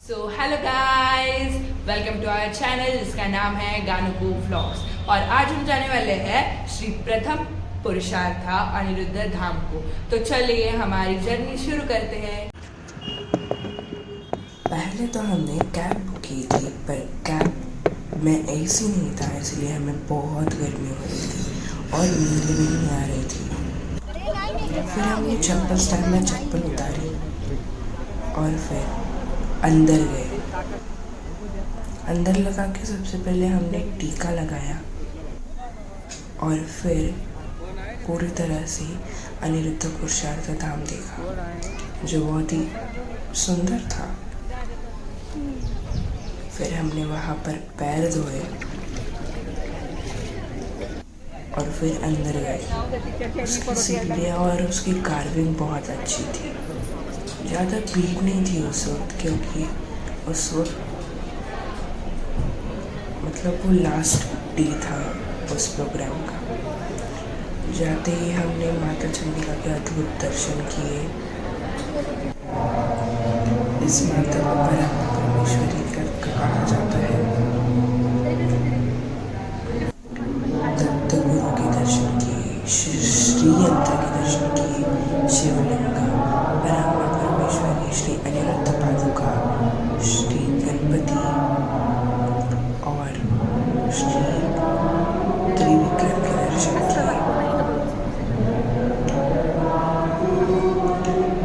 So hello guys, welcome to our channel जिसका नाम है गानुको व्लॉग्स। और आज हम जाने वाले हैं श्री प्रथम पुरुषार्थ अनिरुद्ध धाम को। तो चलिए हमारी जर्नी शुरू करते हैं। पहले तो हमने कैब बुक की थी, पर कैब में एसी नहीं था, इसलिए हमें बहुत गर्मी हो रही थी और नींद भी नहीं आ रही थी। फिर हमने चप्पल स्टैंड में चप्पल उतारी और फिर अंदर गए। अंदर लगा के सबसे पहले हमने टीका लगाया और फिर पूरी तरह से अनिरुद्ध पुरुषार्थ धाम देखा, जो बहुत ही सुंदर था। फिर हमने वहाँ पर पैर धोए और फिर अंदर गए। उसकी सीढ़ियाँ और उसकी कार्विंग बहुत अच्छी थी। ज़्यादा भीड़ नहीं थी उस वक्त, क्योंकि उस वक्त मतलब वो लास्ट डे था उस प्रोग्राम का। जाते ही हमने माता चंडिका के अद्भुत दर्शन किए। इस माता को परमेश्वरी कहा जाता है। दत्त गुरु के दर्शन किए, श्री यंत्र के दर्शन किए, शिवलिंगा, ब्रह्मा परमेश्वरी, श्री अनिरुद्ध पादुका, श्री गणपति और श्री त्रिविक्रम के दर्शन किए।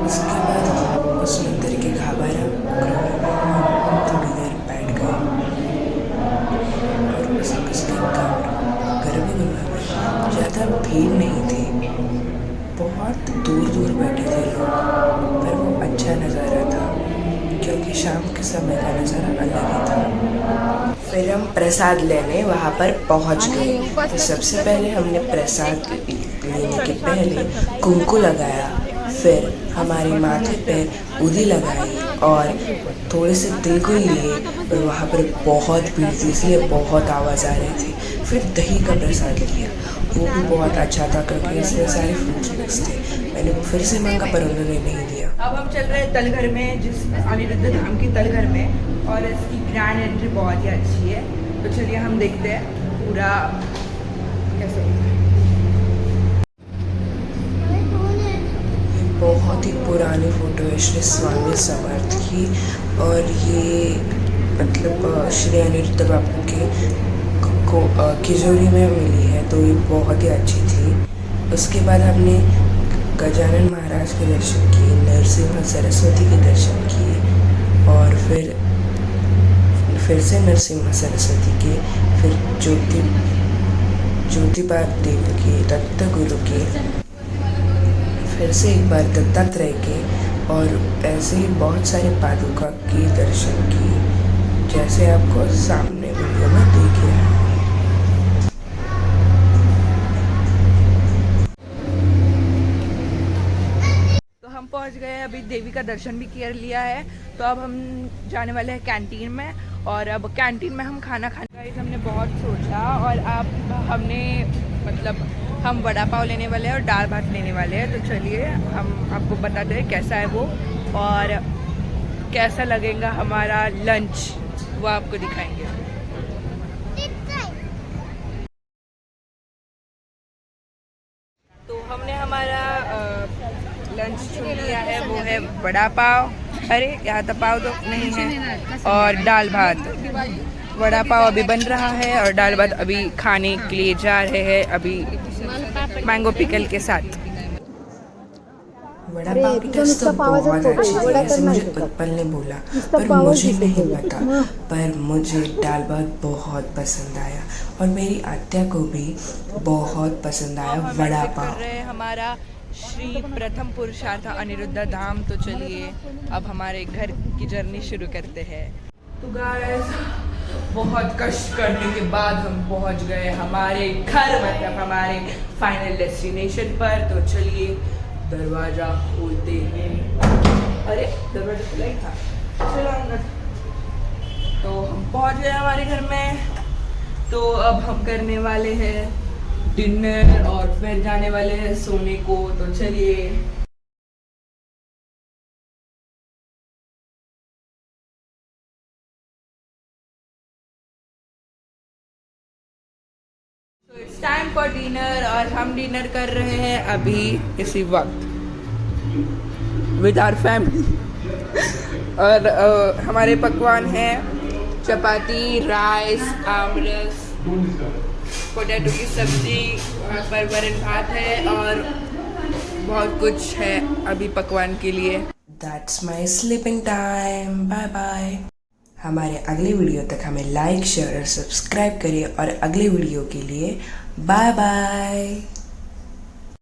उसके बाद उस मंदिर के घाबरा थोड़ी देर बैठ गए और उसके गर्भगृह में ज़्यादा भीड़ नहीं थी, बहुत दूर दूर बैठे थे लोग, पर वो अच्छा नज़ारा था क्योंकि शाम के समय का नज़ारा अलग ही था। फिर हम प्रसाद लेने वहाँ पर पहुँच गए। तो सबसे पहले हमने प्रसाद लेने के पहले कुंकु लगाया, फिर हमारे माथे पर उदी लगाई और थोड़े से तिल को लिए। और वहाँ पर बहुत भीड़ थी, इसलिए बहुत आवाज़ आ रही थी। फिर दही का प्रसाद लिया, वो भी बहुत अच्छा था क्योंकि इसमें सारे फ्रूट्स मिक्स थे। मैंने फिर से मांगा पर उन्होंने नहीं दिया। अब हम चल रहे हैं तलघर में, जिस अनिरुद्ध धाम की तलघर में, और इसकी ग्रैंड एंट्री बहुत ही अच्छी है। तो चलिए हम देखते हैं पूरा कैसे। बहुत ही पुरानी फोटो है श्री स्वामी समर्थ की, और ये मतलब श्री अनिरुद्ध बापू के को किजोरी में मिली है, तो ये बहुत ही अच्छी थी। उसके बाद हमने गजानन महाराज के दर्शन किए, नरसिंह सरस्वती के दर्शन किए और फिर से नरसिंह सरस्वती के, फिर ज्योतिबा देव के, दत्त गुरु के, फिर से एक बार दत्तात्रेय के, और ऐसे ही बहुत सारे पादुका के दर्शन किए, जैसे आपको सामने वीडियो में दिख रहा है। तो हम पहुंच गए, अभी देवी का दर्शन भी कर लिया है। तो अब हम जाने वाले हैं कैंटीन में, और अब कैंटीन में हम खाना खाने का हमने बहुत सोचा, और अब हमने मतलब हम वड़ा पाव लेने वाले हैं और दाल भात लेने वाले हैं। तो चलिए हम आपको बताते हैं कैसा है वो और कैसा लगेगा हमारा लंच, वो आपको दिखाएंगे। तो हमने हमारा लंच चुन लिया है, वो है वड़ा पाव, अरे यहाँ तो पाव तो नहीं है, और दाल भात। वड़ा पाव अभी बन रहा है और दाल भात अभी खाने के लिए जा रहे हैं, अभी मैंगो पिकल के साथ। वड़ा पाव की टेस्ट तो बहुत अच्छी थी, ऐसे मुझे उत्पल ने बोला, पर मुझे नहीं पता। पर मुझे दाल भात बहुत पसंद आया और मेरी आत्या को भी बहुत पसंद आया वड़ा पाव। हमारा श्री प्रथम पुरुषार्थ अनिरुद्ध धाम। तो चलिए अब हमारे घर की जर्नी शुरू करते हैं। तो गाइस, बहुत कष्ट करने के बाद हम पहुंच गए हमारे घर, मतलब हमारे फाइनल डेस्टिनेशन पर। तो चलिए दरवाजा खोलते हैं। अरे दरवाजा खुला ही था, चलो अंदर। तो हम पहुंच गए हमारे घर में। तो अब हम करने वाले हैं डिनर और फिर जाने वाले हैं सोने को। तो चलिए इट्स टाइम फॉर डिनर और हम डिनर कर रहे हैं अभी इसी वक्त विद आवर फैमिली। और हमारे पकवान हैं चपाती, राइस, आमरस, पोटैटो की सब्जी, परवरन भात है और बहुत कुछ है अभी पकवान के लिए। That's my sleeping time. Bye bye. हमारे अगले वीडियो तक हमें लाइक, शेयर और सब्सक्राइब करिए और अगले वीडियो के लिए बाय बाय।